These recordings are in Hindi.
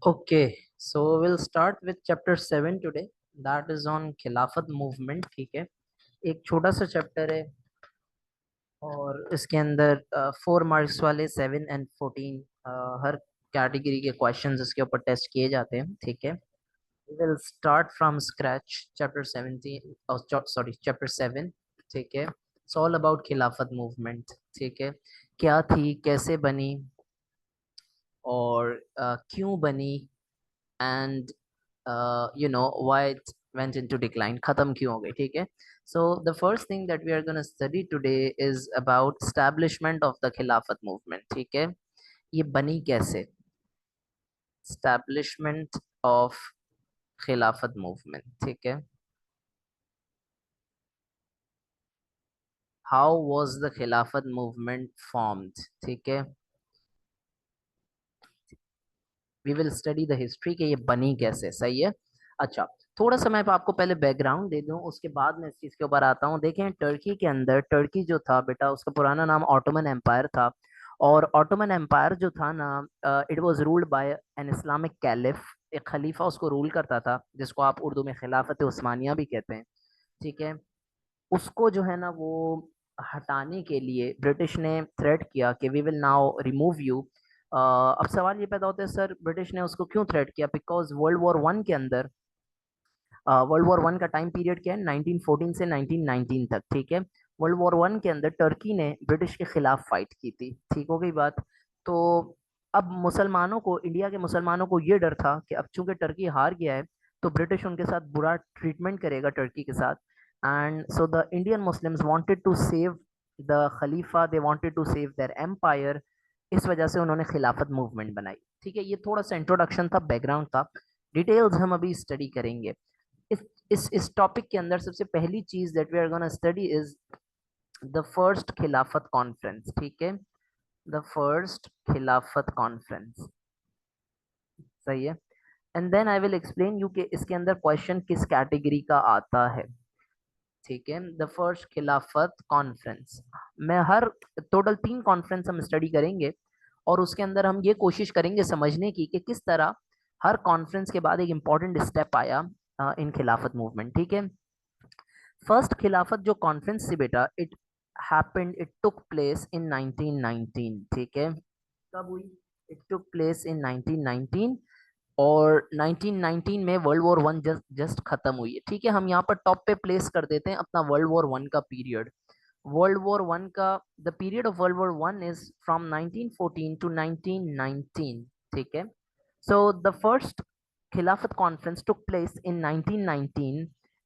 Okay, so we'll start with chapter 7 today. That is on खिलाफत movement. ठीक है, एक छोटा सा चैप्टर है और इसके अंदर 4 मार्क्स वाले 7 and 14 हर कैटेगरी के क्वेश्चंस इसके ऊपर टेस्ट किए जाते हैं. ठीक है, we will start from scratch chapter 17. Oh, sorry, chapter 7. ठीक है, it's all about खिलाफत movement. ठीक है, क्या थी, कैसे बनी और क्यों बनी and why it went into decline, khatam kyun ho gayi. ठीक है, so the first thing that we are going to study today is about establishment of the khilafat movement. ठीक है, ये बनी कैसे, establishment of khilafat movement. ठीक है, how was the khilafat movement formed. ठीक है, we will study the history कि ये बनी कैसे. सही है. अच्छा, थोड़ा सा मैं आपको पहले बैकग्राउंड दे दूं, उसके बाद मैं इस चीज के ऊपर आता हूँ. देखें, टर्की के अंदर, टर्की जो था बेटा, उसका पुराना नाम ऑटोमन एम्पायर था. और ऑटोमन एम्पायर जो था ना, it was ruled by an Islamic caliph. एक खलीफा उसको रूल करता था, जिसको आप उर्दू में खिलाफत उस्मानिया भी कहते हैं. ठीक है, उसको जो है ना वो हटाने के लिए ब्रिटिश ने थ्रेट किया कि we will now remove you. अब सवाल ये पैदा होता है, सर ब्रिटिश ने उसको क्यों थ्रेट किया? बिकॉज वर्ल्ड वॉर 1 के अंदर, वर्ल्ड वॉर 1 का टाइम पीरियड क्या है, 1914 से 1919 तक. ठीक है, वर्ल्ड वॉर 1 के अंदर टर्की ने ब्रिटिश के खिलाफ फाइट की थी. ठीक हो गई बात. तो अब मुसलमानों को, इंडिया के मुसलमानों को ये डर था कि अब चूंकि टर्की हार गया है तो ब्रिटिश उनके साथ बुरा ट्रीटमेंट करेगा टर्की के साथ. And so the Indian Muslims wanted to save the Khalifa, they wanted to save their empire. इस वजह से उन्होंने खिलाफत मूवमेंट बनाई. ठीक है, ये थोड़ा सा इंट्रोडक्शन था, बैकग्राउंड था. डिटेल्स हम अभी स्टडी करेंगे. इस टॉपिक के अंदर सबसे पहली चीज that we are gonna study is the first Khilafat conference. ठीक है, द फर्स्ट खिलाफत कॉन्फ्रेंस. सही है. And then I will explain you कि इसके अंदर क्वेश्चन किस कैटेगरी का आता है. ठीक है, द फर्स्ट खिलाफत कॉन्फ्रेंस. मैं हर टोटल 3 कॉन्फ्रेंस हम स्टडी करेंगे और उसके अंदर हम ये कोशिश करेंगे समझने की कि किस तरह हर कॉन्फ्रेंस के बाद एक इंपॉर्टेंट स्टेप आया इन खिलाफत मूवमेंट. ठीक है, फर्स्ट खिलाफत जो कॉन्फ्रेंस थी बेटा, इट टुक प्लेस इन 1919. ठीक है, कब हुई? It took place in 1919. और 1919 में वर्ल्ड वॉर 1 जस्ट खत्म हुई है. ठीक है, हम यहाँ पर टॉप पे प्लेस कर देते हैं अपना वर्ल्ड वॉर 1 का पीरियड. वर्ल्ड वॉर 1 का, the period of World War 1 is from 1914 to 1919. ठीक है, so the first Khilafat conference took place in 1919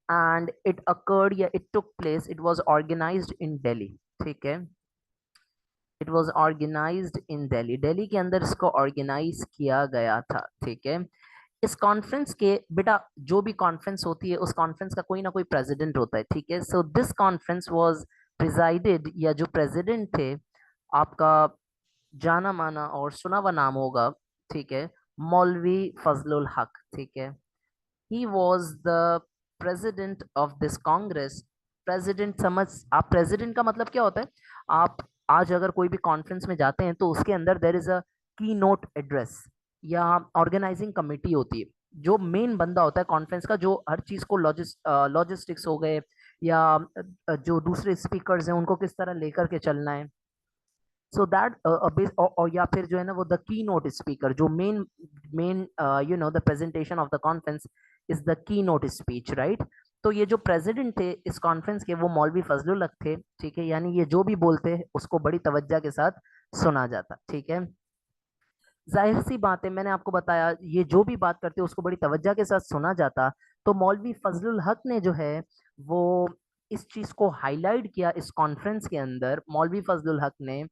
and it occurred, yeah, it took place, it was organized in Delhi. ठीक है, it was organized in Delhi. Delhi के अंदर इसको ऑर्गेनाइज किया गया था. ठीक है, इस कॉन्फ्रेंस के बेटा, जो भी कॉन्फ्रेंस होती है उस कॉन्फ्रेंस का कोई ना कोई प्रेसिडेंट होता है. ठीक है, so this conference was presided, या जो प्रेसिडेंट थे, आपका जाना माना और सुना हुआ नाम होगा. ठीक है, मौलवी फजलुल हक. ठीक है, he was the president of this Congress. President समझ, आप प्रेसिडेंट का मतलब क्या होता है? आप आज अगर कोई भी कॉन्फ्रेंस में जाते हैं तो उसके अंदर देर इज अ की नोट एड्रेस, या ऑर्गेनाइजिंग कमेटी होती है, जो मेन बंदा होता है कॉन्फ्रेंस का, जो हर चीज को लॉजिस्टिक्स हो गए, या जो दूसरे स्पीकर्स हैं उनको किस तरह लेकर के चलना है. सो दैट और या फिर जो है ना वो द की नोट स्पीकर, जो main main the presentation of the conference is the key note speech, right. तो ये जो प्रेसिडेंट थे इस कॉन्फ्रेंस के, वो मौलवी फजलुल हक थे. ठीक है, यानी ये जो भी बोलते हैं उसको बड़ी तवज्जो के साथ सुना जाता. ठीक है, जाहिर सी बात है, मैंने आपको बताया ये जो भी बात करते उसको बड़ी तवज्जो के साथ सुना जाता. तो मौलवी फजलुल हक ने जो है वो इस चीज को हाईलाइट किया इस कॉन्फ्रेंस के अंदर. मौलवी फजलुल हक ने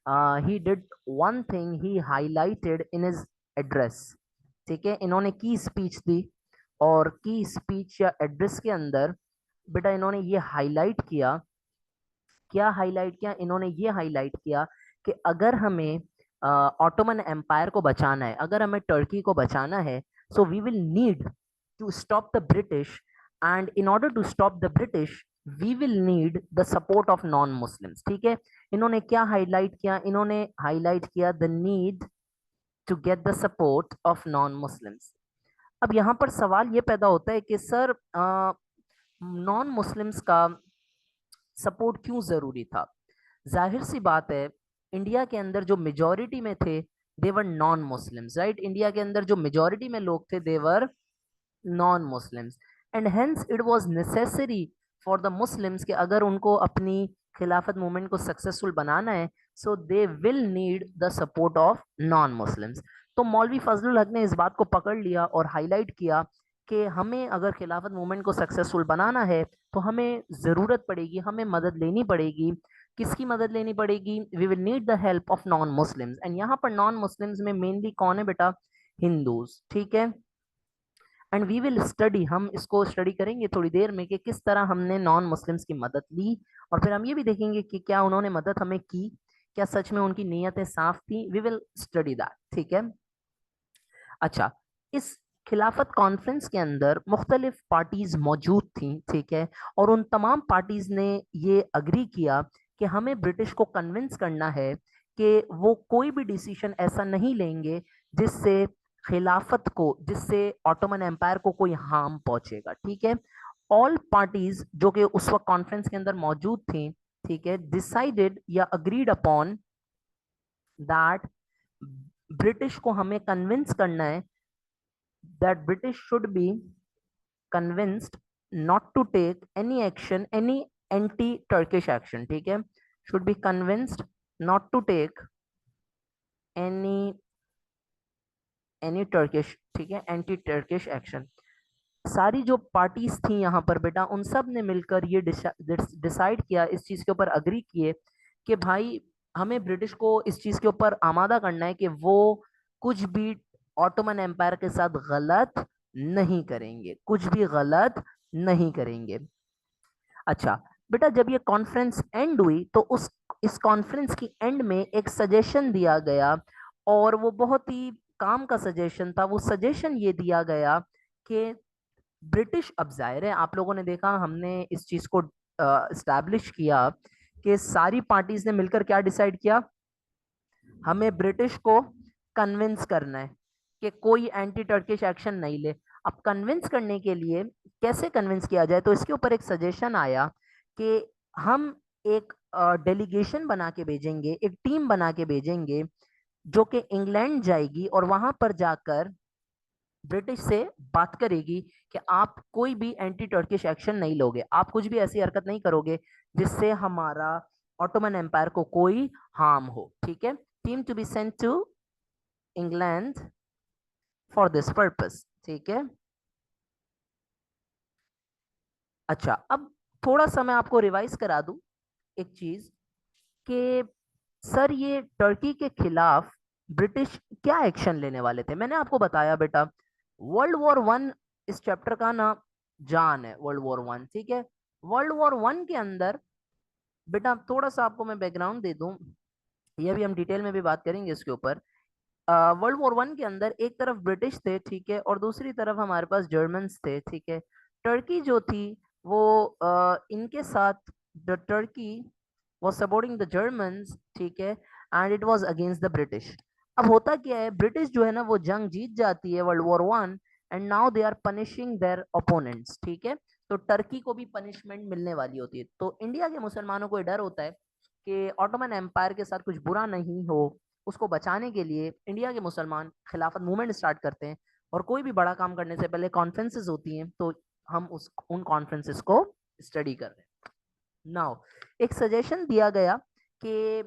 he did one thing, he highlighted in his address. ठीक है, इन्होंने की स्पीच दी और की स्पीच या एड्रेस के अंदर बेटा इन्होंने ये हाईलाइट किया. क्या हाईलाइट किया? इन्होंने ये हाईलाइट किया कि अगर हमें ऑटोमन एम्पायर को बचाना है, अगर हमें टर्की को बचाना है, so we will need to stop the British. And in order to stop the British we will need the support of non Muslims. ठीक है, इन्होंने क्या हाईलाइट किया? इन्होंने हाईलाइट किया the need to get the support of non-Muslims. अब यहाँ पर सवाल ये पैदा होता है कि सर नॉन मुस्लिम्स का सपोर्ट क्यों जरूरी था? जाहिर सी बात है, इंडिया के अंदर जो मेजॉरिटी में थे they were non Muslims, right? India के अंदर जो मेजॉरिटी में लोग थे they were non Muslims, and hence it was necessary for the Muslims कि अगर उनको अपनी खिलाफत मूवमेंट को सक्सेसफुल बनाना है, so they will need the support of non Muslims. तो मौलवी फजलुल हक ने इस बात को पकड़ लिया और हाईलाइट किया कि हमें अगर खिलाफत मूवमेंट को सक्सेसफुल बनाना है तो हमें ज़रूरत पड़ेगी, हमें मदद लेनी पड़ेगी. किसकी मदद लेनी पड़ेगी? We will need the help of non Muslims. And यहाँ पर नॉन मुस्लिम्स में मेनली कौन है बेटा? हिंदूज. ठीक है, एंड वी विल स्टडी, हम इसको स्टडी करेंगे थोड़ी देर में कि किस तरह हमने नॉन मुस्लिम्स की मदद ली, और फिर हम ये भी देखेंगे कि क्या उन्होंने मदद हमें की, क्या सच में उनकी नीयतें साफ थी. We will study that. ठीक है. अच्छा, इस खिलाफत कॉन्फ्रेंस के अंदर मुख्तलिफ पार्टीज मौजूद थी. ठीक है, और उन तमाम पार्टीज ने ये अग्री किया कि हमें ब्रिटिश को कन्विंस करना है कि वो कोई भी डिसीजन ऐसा नहीं लेंगे जिससे खिलाफत को, जिससे ऑटोमन एम्पायर को कोई हार्म पहुंचेगा. ठीक है, ऑल पार्टीज जो कि उस वक्त कॉन्फ्रेंस के अंदर मौजूद थी, ठीक है, डिसाइडेड या अग्रीड अपॉन दैट ब्रिटिश को हमें कन्विंस करना है, that British should be convinced not to take any action, any anti Turkish action. ठीक है, should be convinced not to take any Turkish, ठीक है, एंटी टर्किश एक्शन. सारी जो पार्टीज थी यहाँ पर बेटा, उन सब ने मिलकर ये डिसाइड किया, इस चीज के ऊपर अग्री किए कि भाई हमें ब्रिटिश को इस चीज के ऊपर आमादा करना है कि वो कुछ भी ऑटोमन एम्पायर के साथ गलत नहीं करेंगे, कुछ भी गलत नहीं करेंगे. अच्छा बेटा, जब ये कॉन्फ्रेंस एंड हुई तो उस इस कॉन्फ्रेंस की एंड में एक सजेशन दिया गया, और वो बहुत ही काम का सजेशन था. वो सजेशन ये दिया गया कि ब्रिटिश, अब जाहिर है आप लोगों ने देखा, हमने इस चीज को एस्टैब्लिश किया कि सारी पार्टीज ने मिलकर क्या डिसाइड किया, हमें ब्रिटिश को कन्विंस करना है कि कोई एंटी टर्किश एक्शन नहीं ले. अब कन्विंस करने के लिए कैसे कन्विंस किया जाए, तो इसके ऊपर एक सजेशन आया कि हम एक डेलीगेशन बना के भेजेंगे, एक टीम बना के भेजेंगे जो कि इंग्लैंड जाएगी और वहां पर जाकर ब्रिटिश से बात करेगी कि आप कोई भी एंटी टर्किश एक्शन नहीं लोगे, आप कुछ भी ऐसी हरकत नहीं करोगे जिससे हमारा ऑटोमन एम्पायर को कोई हार्म हो. ठीक है, team to be sent to England for this purpose. ठीक है. अच्छा, अब थोड़ा सा मैं आपको रिवाइज करा दूं एक चीज कि सर ये टर्की के खिलाफ ब्रिटिश क्या एक्शन लेने वाले थे. मैंने आपको बताया बेटा, वर्ल्ड वॉर 1 इस चैप्टर का ना जान है, वर्ल्ड वॉर 1. ठीक है, वर्ल्ड वॉर 1 के अंदर बेटा थोड़ा सा आपको मैं बैकग्राउंड दे दूं, ये भी हम डिटेल में भी बात करेंगे इसके ऊपर. वर्ल्ड वॉर 1 के अंदर एक तरफ ब्रिटिश थे, ठीक है, और दूसरी तरफ हमारे पास जर्मन्स थे. ठीक है, टर्की जो थी वो इनके साथ, the Turkey was supporting the Germans. ठीक है, and it was against the British. अब होता क्या है, ब्रिटिश जो है ना वो जंग जीत जाती है World War 1, and now they are punishing their opponents. ठीक है, तो टर्की को भी पनिशमेंट मिलने वाली होती है. तो इंडिया के मुसलमानों को डर होता है कि ऑटोमन एम्पायर के साथ कुछ बुरा नहीं हो, उसको बचाने के लिए इंडिया के मुसलमान खिलाफत मूवमेंट स्टार्ट करते हैं, और कोई भी बड़ा काम करने से पहले कॉन्फ्रेंसेस होती हैं, तो हम उन कॉन्फ्रेंसेस को स्टडी कर रहे हैं. नाउ एक सजेशन दिया गया कि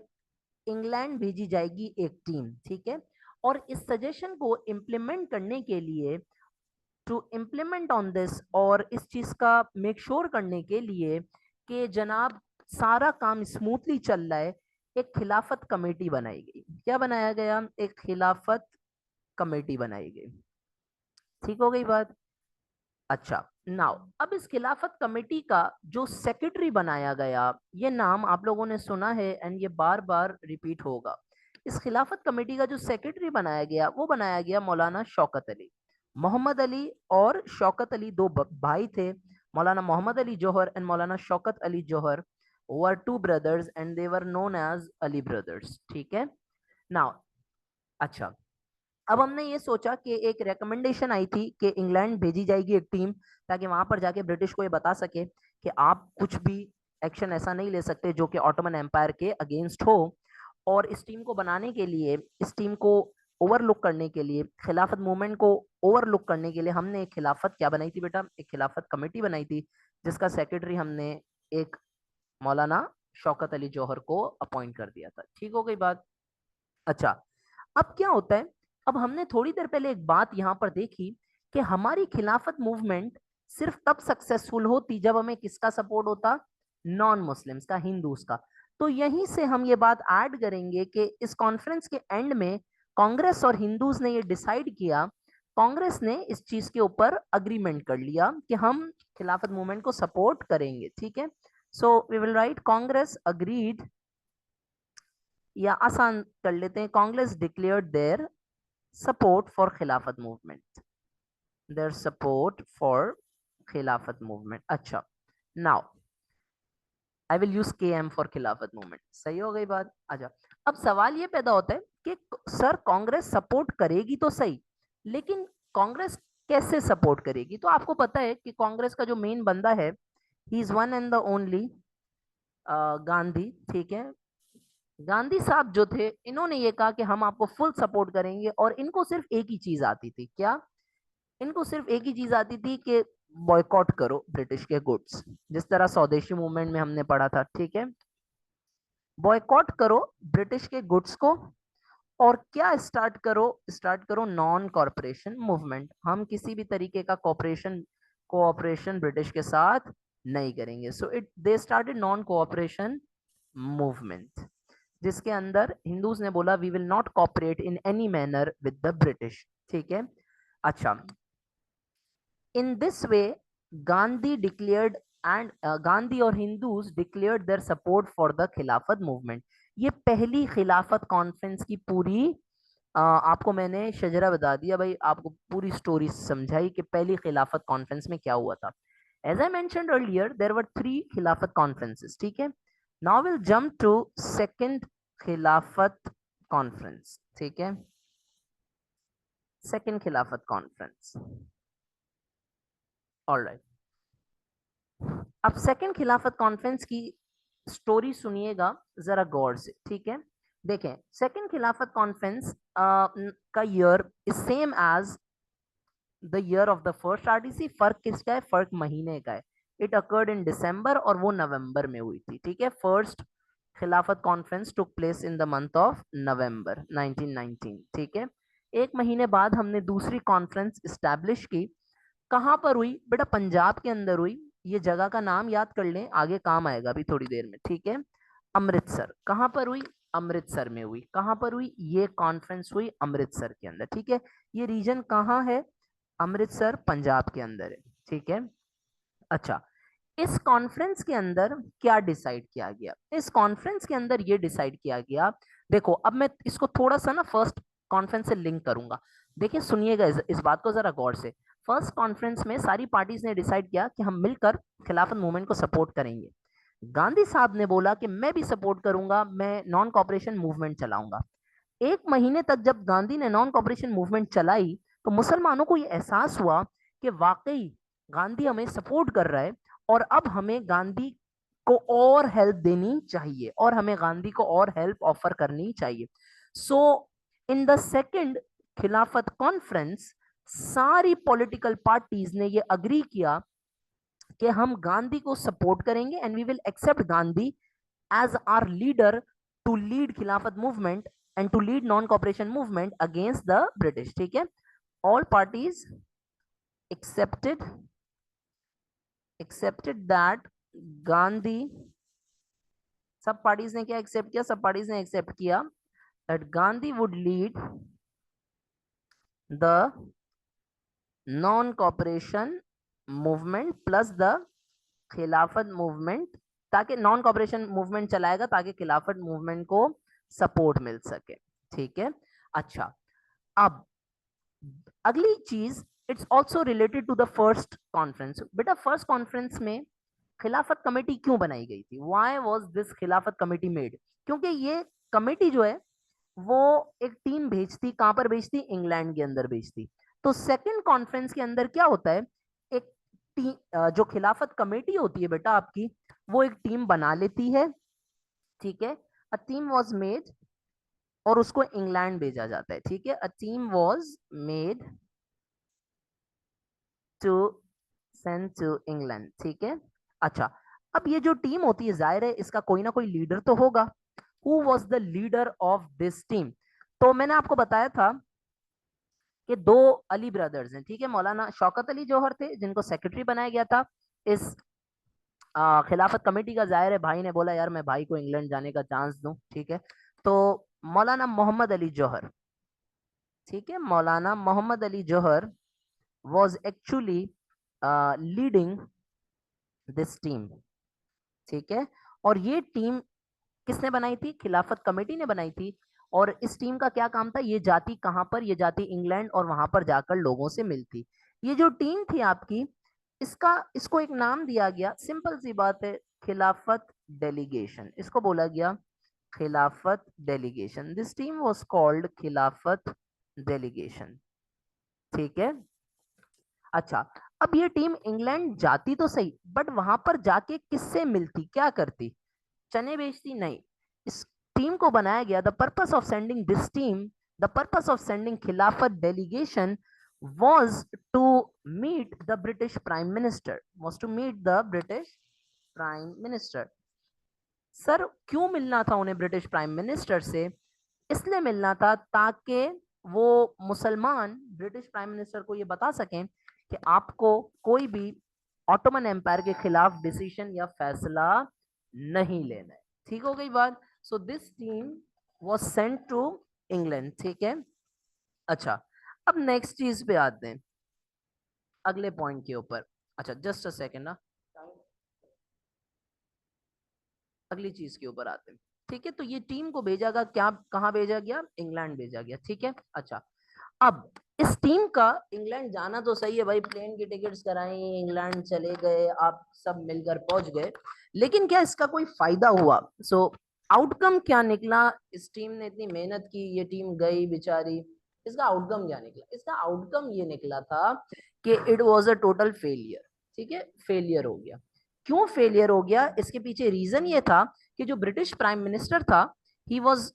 इंग्लैंड भेजी जाएगी एक टीम. ठीक है, और इस सजेशन को इम्प्लीमेंट करने के लिए, टू इम्प्लीमेंट ऑन दिस, और इस चीज का मेक श्योर करने के लिए कि जनाब सारा काम स्मूथली चल रहा है, एक खिलाफत कमेटी बनाई गई. क्या बनाया गया? एक खिलाफत कमेटी बनाई गई. ठीक हो गई बात? अच्छा, नाउ अब इस खिलाफत कमेटी का जो सेक्रेटरी बनाया गया, ये नाम आप लोगों ने सुना है एंड ये बार बार रिपीट होगा. इस खिलाफत कमेटी का जो सेक्रेटरी बनाया गया वो बनाया गया मौलाना शौकत अली. मोहम्मद अली और शौकत अली दो भाई थे. मौलाना Mohammad Ali Jauhar and Maulana Shaukat Ali Jauhar were two brothers and they were known as Ali brothers. ठीक है, नाउ अच्छा, अब हमने ये सोचा कि एक रिकमेंडेशन आई थी कि इंग्लैंड भेजी जाएगी एक टीम, ताकि वहां पर जाके ब्रिटिश को ये बता सके कि आप कुछ भी एक्शन ऐसा नहीं ले सकते जो कि ऑटोमन एम्पायर के अगेंस्ट हो। और इस टीम को बनाने के लिए, इस टीम को ओवरलुक करने के लिए, खिलाफत मूवमेंट को ओवरलुक करने के लिए हमने एक खिलाफत क्या बनाई थी बेटा, एक खिलाफत कमेटी बनाई थी, जिसका सेक्रेटरी हमने एक मौलाना शौकत अली जौहर को अपॉइंट कर दिया था। ठीक हो गई बात। अच्छा, अब क्या होता है, अब हमने थोड़ी देर पहले एक बात यहां पर देखी कि हमारी खिलाफत मूवमेंट सिर्फ तब सक्सेसफुल होती जब हमें किसका सपोर्ट होता, नॉन मुस्लिम्स का, हिंदूज का। तो यहीं से हम ये बात ऐड करेंगे कि इस कॉन्फ्रेंस के एंड में कांग्रेस और हिंदूज ने ये डिसाइड किया, कांग्रेस ने इस चीज के ऊपर अग्रीमेंट कर लिया कि हम खिलाफत मूवमेंट को सपोर्ट करेंगे। ठीक है, so we will write Congress agreed, या आसान कर लेते हैं, Congress declared their support for Khilafat movement, their support for Khilafat movement. अच्छा, now I will use K M for Khilafat movement. सही हो गई बात। अच्छा, अब सवाल ये पैदा होता है कि सर कांग्रेस सपोर्ट करेगी तो सही, लेकिन कांग्रेस कैसे सपोर्ट करेगी? तो आपको पता है कि कांग्रेस का जो मेन बंदा है, he is one and the only Gandhi. ठीक है, गांधी साहब जो थे, इन्होंने ये कहा कि हम आपको फुल सपोर्ट करेंगे, और इनको सिर्फ एक ही चीज आती थी, क्या? इनको सिर्फ एक ही चीज आती थी कि बॉयकॉट करो ब्रिटिश के गुड्स, जिस तरह स्वदेशी मूवमेंट में हमने पढ़ा था। ठीक है, बॉयकॉट करो ब्रिटिश के गुड्स को, और क्या स्टार्ट करो नॉन कॉरपोरेशन मूवमेंट। हम किसी भी तरीके का कोऑपरेशन ब्रिटिश के साथ नहीं करेंगे। So it they started non cooperation movement, जिसके अंदर हिंदूज ने बोला we will not cooperate in any manner with the British. ठीक है, अच्छा, in this way Gandhi declared and Gandhi और Hindus declared their support for the Khilafat movement. ये पहली खिलाफत कॉन्फ्रेंस की पूरी आपको मैंने शजरा बता दिया भाई, आपको पूरी स्टोरी समझाई कि पहली खिलाफत कॉन्फ्रेंस में क्या हुआ था। As I mentioned earlier there were 3 Khilafat conferences. ठीक है, now will jump to second Khilafat conference. ठीक है, सेकंड खिलाफत कॉन्फ्रेंस। ऑलराइट, अब सेकंड खिलाफत कॉन्फ्रेंस की स्टोरी सुनिएगा जरा गौर से। ठीक है, देखें, सेकंड खिलाफत कॉन्फ्रेंस का year is same as the year of the first RTC. फर्क किसका है? फर्क महीने का है। इट अकर्ड इन दिसंबर और वो नवंबर में हुई थी। ठीक है, first Khilafat conference took place in the month of November 1919। ठीक है, एक महीने बाद हमने दूसरी कॉन्फ्रेंस इस्टेब्लिश की। कहां पर हुई बेटा? पंजाब के अंदर हुई। ये जगह का नाम याद कर लें, आगे काम आएगा अभी थोड़ी देर में। ठीक है, अमृतसर। कहां पर हुई? अमृतसर में हुई। कहां पर हुई? ये कॉन्फ्रेंस हुई अमृतसर के अंदर। ठीक है, ये रीजन कहाँ है? अमृतसर पंजाब के अंदर है। ठीक है, अच्छा, इस कॉन्फ्रेंस के अंदर क्या डिसाइड किया गया? इस कॉन्फ्रेंस के अंदर ये डिसाइड किया गया, देखो अब मैं इसको थोड़ा सा ना फर्स्ट कॉन्फ्रेंस से लिंक करूंगा। देखिए सुनिएगा इस बात को जरा गौर से। फर्स्ट कॉन्फ्रेंस में सारी पार्टीज ने डिसाइड किया कि हम मिलकर खिलाफत मूवमेंट को सपोर्ट करेंगे। गांधी साहब ने बोला कि मैं भी सपोर्ट करूंगा, मैं नॉन कॉपरेशन मूवमेंट चलाऊंगा। एक महीने तक जब गांधी ने नॉन कॉपरेशन मूवमेंट चलाई, तो मुसलमानों को यह एहसास हुआ कि वाकई गांधी हमें सपोर्ट कर रहा है, और अब हमें गांधी को और हेल्प देनी चाहिए, और हमें गांधी को और हेल्प ऑफर करनी चाहिए। सो in the second Khilafat conference सारी पॉलिटिकल पार्टीज ने ये अग्री किया कि हम गांधी को सपोर्ट करेंगे, and we will accept Gandhi as our leader to lead Khilafat movement and to lead non-cooperation movement against the British. ठीक है, all parties accepted that Gandhi, सब पार्टीज ने क्या एक्सेप्ट किया? सब पार्टीज ने एक्सेप्ट किया that Gandhi would lead the non-cooperation movement plus the खिलाफत मूवमेंट, ताकि नॉन कॉपरेशन मूवमेंट चलाएगा ताकि खिलाफत मूवमेंट को सपोर्ट मिल सके। ठीक है, अच्छा, अब अगली चीज, it's also related to the first conference. बेटा फर्स्ट कॉन्फ्रेंस में खिलाफत कमेटी क्यों बनाई गई थी? Why was this Khilafat committee made? क्योंकि ये कमेटी जो है, वो एक टीम भेजती, कहां पर भेजती, इंग्लैंड के अंदर भेजती। तो सेकंड कॉन्फ्रेंस के अंदर क्या होता है, एक टीम जो खिलाफत कमेटी होती है बेटा आपकी, वो एक टीम बना लेती है, ठीक है। अ टीम वाज मेड, और उसको इंग्लैंड भेजा जाता है, ठीक है। A team was made to send to England, ठीक है। अच्छा, अब ये जो टीम होती है, जाहिर है इसका कोई ना कोई लीडर तो होगा। Who was the leader of this team? तो मैंने आपको बताया था कि दो अली ब्रदर्स हैं, ठीक है। मौलाना शौकत अली जौहर थे, जिनको सेक्रेटरी बनाया गया था इस खिलाफत कमेटी का। जाहिर है भाई ने बोला यार मैं भाई को इंग्लैंड जाने का चांस दूं, ठीक है। तो मौलाना मोहम्मद अली जौहर, ठीक है, मौलाना मोहम्मद अली जौहर was actually leading this team, ठीक है। और ये टीम किसने बनाई थी? खिलाफत कमेटी ने बनाई थी। और इस टीम का क्या काम था? ये जाती कहां पर? ये जाती इंग्लैंड, और वहां पर जाकर लोगों से मिलती। ये जो टीम थी आपकी, इसको एक नाम दिया गया, सिंपल सी बात है, खिलाफत डेलीगेशन। इसको बोला गया खिलाफत delegation. This team was called खिलाफत डेलीगेशन, ठीक है। अच्छा, अब ये टीम इंग्लैंड जाती तो सही, बट वहां पर जाके किससे मिलती, क्या करती? चने बेचती? नहीं। इस टीम को बनाया गया, the purpose of sending this team, the purpose of sending खिलाफत delegation was to meet the British Prime Minister, was to meet the British Prime Minister। Sir क्यों मिलना था उन्हें ब्रिटिश प्राइम मिनिस्टर से? इसलिए मिलना था ताकि वो मुसलमान ब्रिटिश प्राइम मिनिस्टर को ये बता सकें कि आपको कोई भी ऑटोमन एम्पायर के खिलाफ डिसीजन या फैसला नहीं लेना है, ठीक हो गई बात। So this team was sent to England, ठीक है। अच्छा, अब नेक्स्ट चीज पे आते हैं, अगले पॉइंट के ऊपर। अच्छा जस्ट अ सेकेंड ना, अगली चीज के ऊपर आते हैं, ठीक है। तो ये टीम को भेजा गया, क्या कहाँ भेजा गया? इंग्लैंड भेजा गया, ठीक है। अच्छा, अब इस टीम का इंग्लैंड जाना तो सही है भाई, प्लेन की टिकट्स कराई, इंग्लैंड चले गए, आप सब मिलकर पहुंच गए, लेकिन क्या इसका कोई फायदा हुआ? सो आउटकम क्या निकला? इस टीम ने इतनी मेहनत की, ये टीम गई बेचारी, इसका आउटकम क्या निकला? इसका आउटकम ये निकला था कि it was a total failure, ठीक है, फेलियर हो गया। क्यों फेलियर हो गया? इसके पीछे रीजन ये था कि जो ब्रिटिश प्राइम मिनिस्टर था, he was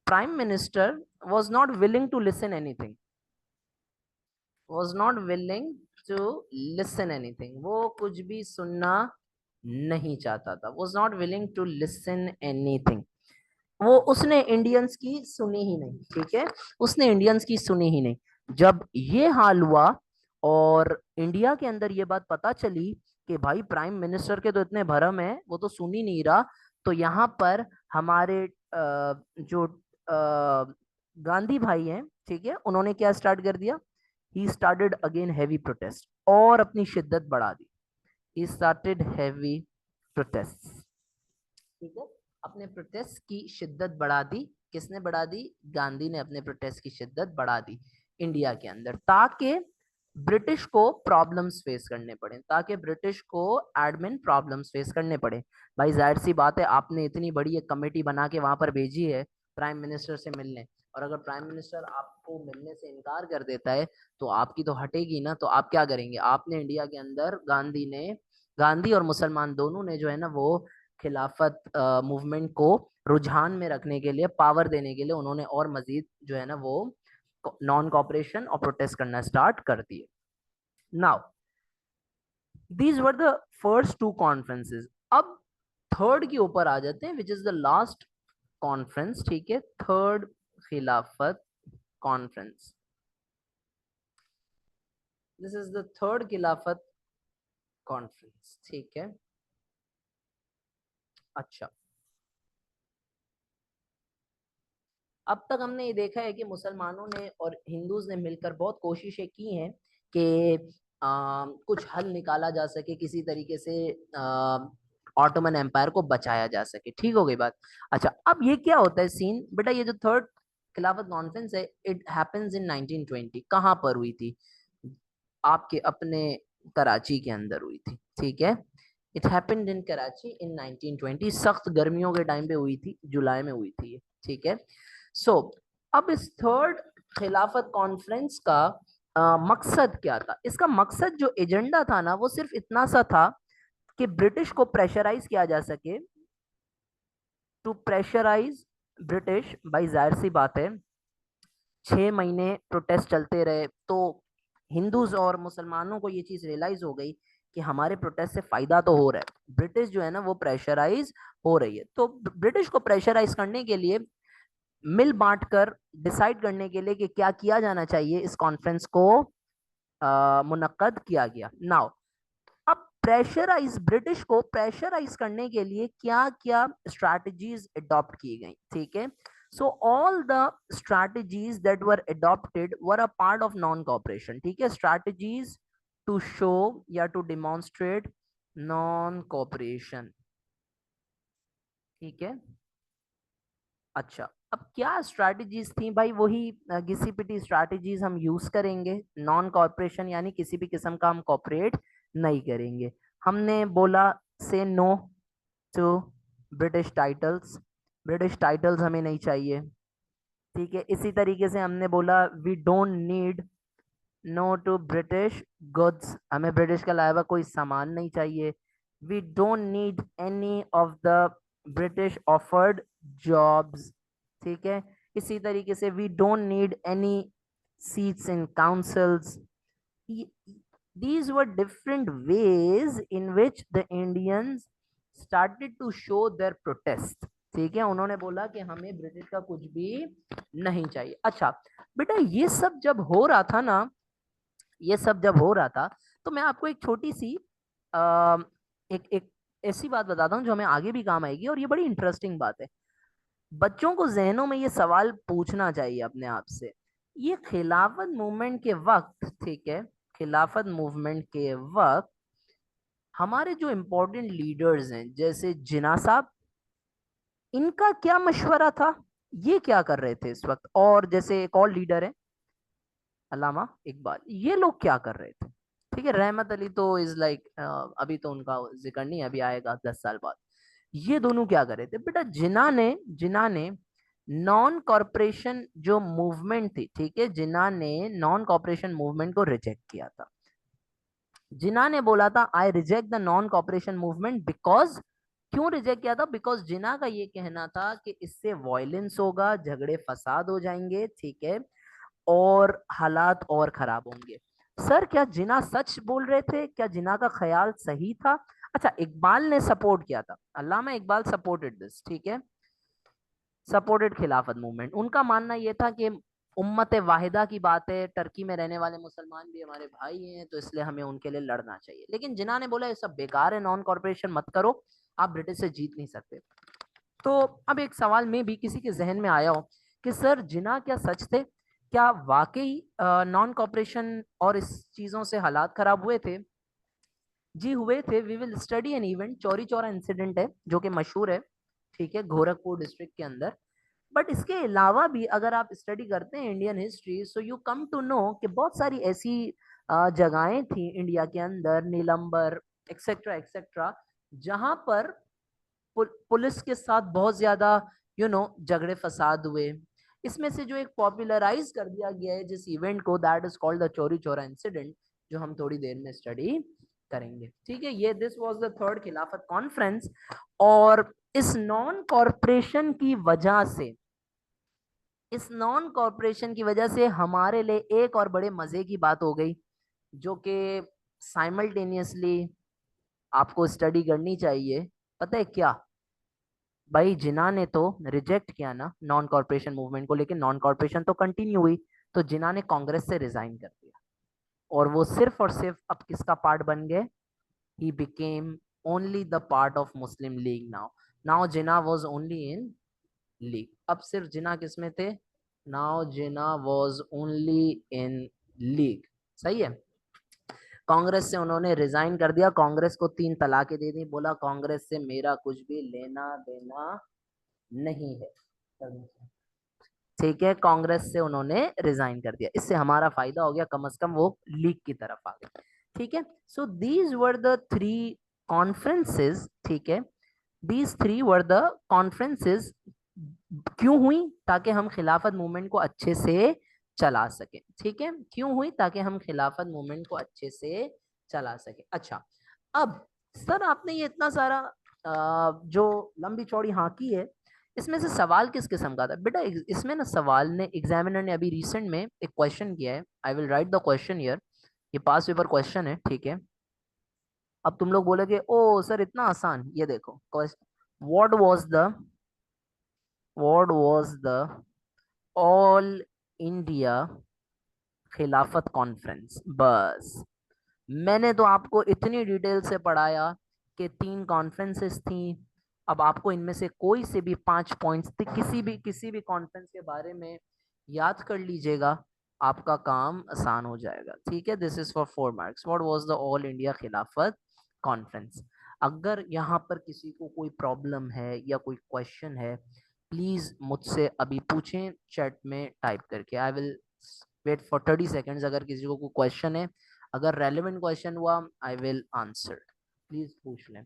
prime minister was not willing to listen anything, was not willing to listen anything, वो कुछ भी सुनना नहीं चाहता था, was not willing to listen anything। वो उसने इंडियंस की सुनी ही नहीं, ठीक है, उसने इंडियंस की सुनी ही नहीं। जब ये हाल हुआ और इंडिया के अंदर ये बात पता चली कि भाई प्राइम मिनिस्टर के तो इतने भरम है, वो तो सुन ही नहीं रहा, तो यहाँ पर हमारे जो गांधी भाई हैं, ठीक है, उन्होंने क्या स्टार्ट कर दिया? He started again heavy protest, और अपनी शिद्दत बढ़ा दी। ही स्टार्टेड हैवी प्रोटेस्ट, ठीक है, अपने प्रोटेस्ट की शिद्दत बढ़ा दी। किसने बढ़ा दी? गांधी ने अपने प्रोटेस्ट की शिद्दत बढ़ा दी इंडिया के अंदर, ताकि ब्रिटिश को प्रॉब्लम्स फेस करने पड़े, ताकि ब्रिटिश को एडमिन प्रॉब्लम्स फेस करने पड़े। भाई जाहिर सी बात है, आपने इतनी बड़ी एक कमेटी बना के वहां पर भेजी है प्राइम मिनिस्टर से मिलने, और अगर प्राइम मिनिस्टर आपको मिलने से इनकार कर देता है तो आपकी तो हटेगी ना, तो आप क्या करेंगे? आपने इंडिया के अंदर गांधी और मुसलमान दोनों ने जो है ना, वो खिलाफत मूवमेंट को रुझान में रखने के लिए, पावर देने के लिए, उन्होंने और मजीद जो है ना वो नॉन कॉपरेशन और प्रोटेस्ट करना स्टार्ट कर दिए। Now these were the first two conferences. अब थर्ड के ऊपर आ जाते हैं, which is the last conference, ठीक है, third Khilafat conference. This is the third Khilafat conference, ठीक है। अच्छा, अब तक हमने ये देखा है कि मुसलमानों ने और हिंदूज ने मिलकर बहुत कोशिशें की हैं कि कुछ हल निकाला जा सके, किसी तरीके से ऑटोमन एम्पायर को बचाया जा सके, ठीक हो गई बात। अच्छा, अब ये क्या होता है सीन बेटा? ये जो थर्ड खिलाफत कॉन्फ्रेंस है, इट हैपेंस इन 1920। कहाँ पर हुई थी? आपके अपने कराची के अंदर हुई थी, ठीक है। इट हैपेंड इन कराची इन 1920, सख्त गर्मियों के टाइम पे हुई थी, जुलाई में हुई थी, ठीक है। सो अब इस थर्ड खिलाफत कॉन्फ्रेंस का मकसद क्या था? इसका मकसद जो एजेंडा था ना वो सिर्फ इतना सा था कि ब्रिटिश को प्रेशराइज किया जा सके, टू प्रेशराइज ब्रिटिश। भाई जाहिर सी बात है 6 महीने प्रोटेस्ट चलते रहे तो हिंदूज और मुसलमानों को ये चीज रियलाइज हो गई कि हमारे प्रोटेस्ट से फायदा तो हो रहा है, ब्रिटिश जो है ना वो प्रेशराइज हो रही है। तो ब्रिटिश को प्रेशराइज करने के लिए, मिल बांट कर डिसाइड करने के लिए कि क्या किया जाना चाहिए, इस कॉन्फ्रेंस को मुनक्कद किया गया। नाउ अब प्रेशराइज, ब्रिटिश को प्रेशराइज करने के लिए क्या क्या स्ट्रैटेजीज अडॉप्ट की गई, ठीक है। So all the strategies that were adopted were a part of non cooperation, ठीक है। स्ट्रैटेजीज टू शो या टू डिमॉन्स्ट्रेट नॉन कॉपरेशन, ठीक है। अच्छा, अब क्या स्ट्रैटेजीज थी भाई? वही घिसी पिटी स्ट्रैटेजीज हम यूज करेंगे। नॉन कॉर्पोरेशन यानी किसी भी किस्म का हम कॉपरेट नहीं करेंगे। हमने बोला say no to British titles, British titles हमें नहीं चाहिए, ठीक है। इसी तरीके से हमने बोला we don't need no to British goods, हमें ब्रिटिश के अलावा कोई सामान नहीं चाहिए। We don't need any of the British offered jobs, ठीक है। इसी तरीके से we don't need any seats in councils. these were different ways in which the Indians started to show their protest, ठीक है। उन्होंने बोला कि हमें ब्रिटिश का कुछ भी नहीं चाहिए। अच्छा बेटा, ये सब जब हो रहा था ना, ये सब जब हो रहा था तो मैं आपको एक छोटी सी एक एक ऐसी बात बताता हूँ जो हमें आगे भी काम आएगी, और ये बड़ी इंटरेस्टिंग बात है। बच्चों को जहनों में ये सवाल पूछना चाहिए अपने आप से। ये खिलाफत मूवमेंट के वक्त, ठीक है, खिलाफत मूवमेंट के वक्त हमारे जो इम्पोर्टेंट लीडर्स हैं जैसे जिन्ना साहब, इनका क्या मशवरा था? ये क्या कर रहे थे इस वक्त? और जैसे एक और लीडर है अल्लामा इकबाल, ये लोग क्या कर रहे थे? ठीक है, रहमत अली तो इज लाइक अभी तो उनका जिक्र नहीं है, अभी आएगा 10 साल बाद। ये दोनों क्या कर रहे थे बेटा? जिन्ना ने नॉन कॉरपोरेशन जो मूवमेंट थी, ठीक है, जिन्ना ने नॉन कॉरपोरेशन मूवमेंट को रिजेक्ट किया था। जिन्ना ने बोला था I reject the non cooperation movement because, क्यों रिजेक्ट किया था? बिकॉज जिन्ना का ये कहना था कि इससे वायलेंस होगा, झगड़े फसाद हो जाएंगे, ठीक है, और हालात और खराब होंगे। सर क्या जिन्ना सच बोल रहे थे? क्या जिन्ना का ख्याल सही था? अच्छा, इकबाल ने सपोर्ट किया था, अल्लामा इकबाल सपोर्टेड दिस, ठीक है, सपोर्टेड खिलाफत मूवमेंट। उनका मानना यह था कि उम्मत वाहिदा की बात है, टर्की में रहने वाले मुसलमान भी हमारे भाई हैं, तो इसलिए हमें उनके लिए लड़ना चाहिए। लेकिन जिन्ना ने बोला ये सब बेकार है, नॉन कॉर्पोरेशन मत करो, आप ब्रिटिश से जीत नहीं सकते। तो अब एक सवाल में भी किसी के जहन में आया हो कि सर जिन्ना क्या सच थे? क्या वाकई नॉन कॉर्पोरेशन और इस चीजों से हालात खराब हुए थे? जी हुए थे। We will study an event, Chauri Chaura incident है जो कि मशहूर है, ठीक है, गोरखपुर डिस्ट्रिक्ट के अंदर। बट इसके अलावा भी अगर आप स्टडी करते हैं Indian history, so you come to know कि बहुत सारी ऐसी जगहें थी इंडिया के अंदर, नीलंबर एक्सेट्रा एक्सेट्रा, जहां पर पुलिस के साथ बहुत ज्यादा झगड़े फसाद हुए। इसमें से जो एक पॉपुलराइज कर दिया गया है जिस इवेंट को, that is called the Chauri Chaura incident, जो हम थोड़ी देर में स्टडी करेंगे, ठीक है। ये this was the third Khilafat conference. और इस नॉन कॉरपोरेशन की वजह से, इस नॉन कॉरपोरेशन की वजह से हमारे लिए एक और बड़े मजे की बात हो गई, जो कि साइमल्टेनियसली आपको स्टडी करनी चाहिए। पता है क्या भाई? जिन्ना ने तो रिजेक्ट किया ना नॉन कॉरपोरेशन मूवमेंट को, लेकिन नॉन कॉरपोरेशन तो कंटिन्यू हुई। तो जिन्ना ने कांग्रेस से रिजाइन कर दिया, और वो सिर्फ और सिर्फ अब किसका पार्ट बन गए? He became only the part of Muslim league now. Now Jinnah was only in league. अब सिर्फ जिन्ना किस में थे? Now Jinnah was only in league. सही है। कांग्रेस से उन्होंने रिजाइन कर दिया, कांग्रेस को 3 तलाकें दे दी, बोला कांग्रेस से मेरा कुछ भी लेना देना नहीं है, ठीक है। कांग्रेस से उन्होंने रिजाइन कर दिया, इससे हमारा फायदा हो गया, कम से कम वो लीग की तरफ आ गए, ठीक है। So these were the 3 conferences, ठीक है, दीज 3 वर द कॉन्फ्रेंसेस क्यों हुई? ताकि हम खिलाफत मूवमेंट को अच्छे से चला सके। ठीक है, क्यों हुई? ताकि हम खिलाफत मूवमेंट को अच्छे से चला सके। अच्छा, अब सर आपने ये इतना सारा जो लंबी चौड़ी हाँकी है, इसमें से सवाल किस किस्म का था बेटा? इसमें ना सवाल ने, एग्जामिनर ने अभी रिसेंट में एक क्वेश्चन किया है, I will write the question here, ये पास पेपर क्वेश्चन है, ठीक है? अब तुम लोग बोलोगे ओ सर इतना आसान, ये देखो question, what was the what was the all India खिलाफत कॉन्फ्रेंस। बस मैंने तो आपको इतनी डिटेल से पढ़ाया कि 3 कॉन्फ्रेंसेस थी। अब आपको इनमें से कोई से भी 5 पॉइंट्स किसी भी कॉन्फ्रेंस के बारे में याद कर लीजिएगा, आपका काम आसान हो जाएगा। ठीक है, this is for 4 marks. What was the all India खिलाफत कॉन्फ्रेंस। अगर यहाँ पर किसी को कोई प्रॉब्लम है या कोई क्वेश्चन है, प्लीज मुझसे अभी पूछें चैट में टाइप करके। I will wait for 30 seconds. अगर किसी को कोई क्वेश्चन है, अगर रेलेवेंट क्वेश्चन हुआ, आई विल आंसर, प्लीज पूछ लें।